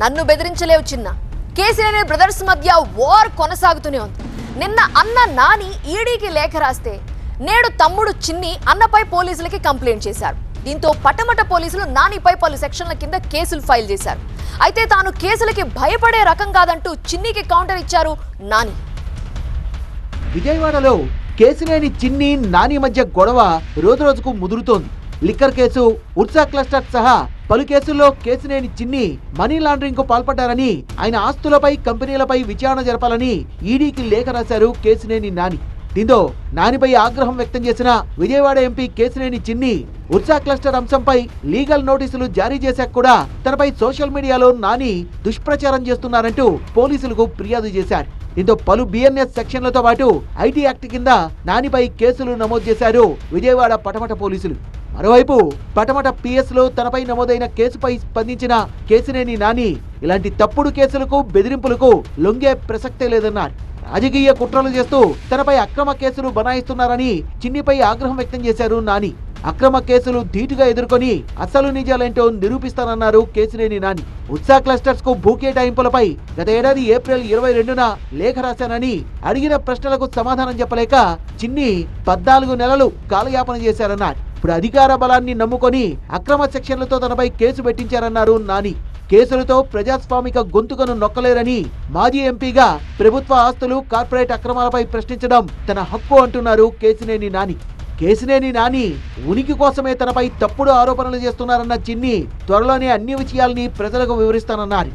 నన్ను బెదిరించలేవు చిన్న. కేసీఆర్ బ్రదర్స్ మధ్య వార్ కొనసాగుతూనే ఉంది. నిన్న అన్న నాని ఈడీకి లేఖ రాస్తే నేడు తమ్ముడు చిన్ని అన్నపై పోలీసులకి కంప్లైంట్ చేశారు. దీంతో పటమట పోలీసులు నానిపై పలు సెక్షన్ల కింద కేసులు ఫైల్ చేశారు. అయితే తాను కేసులకి భయపడే రకం కాదంటూ చిన్నికి కౌంటర్ ఇచ్చారు నాని. విజయవాడలో కేసినేని చిన్ని నాని మధ్య గొడవ రోజురోజుకు ముదురుతోంది. లిక్కర్ కేసు, ఉర్సా క్లస్టర్ సహా పలు కేసుల్లో కేసినేని చిన్ని మనీ లాండరింగ్ కు పాల్పడ్డారని, ఆయన ఆస్తులపై కంపెనీలపై విచారణ జరపాలని ఈడీకి లేఖ రాశారు కేసినేని నాని. దీంతో నానిపై ఆగ్రహం వ్యక్తం చేసిన విజయవాడ ఎంపీ కేసినేని చిన్ని ఉర్సా క్లస్టర్ అంశంపై లీగల్ నోటీసులు జారీ చేశాక కూడా తనపై సోషల్ మీడియాలో నాని దుష్ప్రచారం చేస్తున్నారంటూ పోలీసులకు ఫిర్యాదు చేశారు. దీంతో పలు బిఎన్ఎస్ సెక్షన్లతో పాటు ఐటీ యాక్ట్ కింద నానిపై కేసులు నమోదు చేశారు విజయవాడ పటమట పోలీసులు. మరోవైపు పటమట పిఎస్ లో తనపై నమోదైన కేసుపై స్పందించిన కేసినేని నాని ఇలాంటి తప్పుడు కేసులకు, బెదిరింపులకు లొంగే ప్రసక్తే లేదన్నారు. రాజకీయ కుట్రలు చేస్తూ తనపై అక్రమ కేసులు బనాయిస్తున్నారని చిన్నిపై ఆగ్రహం వ్యక్తం చేశారు నాని. అక్రమ కేసులు ధీటుగా ఎదుర్కొని అసలు నిజాలేంటో నిరూపిస్తానన్నారు కేసినేని నాని. ఉత్సా క్లస్టర్స్ కు భూ కేటాయింపులపై గత ఏడాది ఏప్రిల్ 22న లేఖ రాశానని, అడిగిన ప్రశ్నలకు సమాధానం చెప్పలేక చిన్ని 14 నెలలు కాలయాపన చేశారన్నారు. ఇప్పుడు అధికార బలాన్ని నమ్ముకొని అక్రమ సెక్షన్లతో తనపై కేసు పెట్టించారన్నారు నాని. కేసులతో ప్రజాస్వామిక గొంతుకను నొక్కలేరని, మాజీ ఎంపీగా ప్రభుత్వ ఆస్తులు, కార్పొరేట్ అక్రమాలపై ప్రశ్నించడం తన హక్కు అంటున్నారు కేసినేని నాని. కేసినేని నాని ఉనికి కోసమే తనపై తప్పుడు ఆరోపణలు చేస్తున్నారన్న చిన్ని త్వరలోనే అన్ని విషయాల్ని ప్రజలకు వివరిస్తానన్నారు.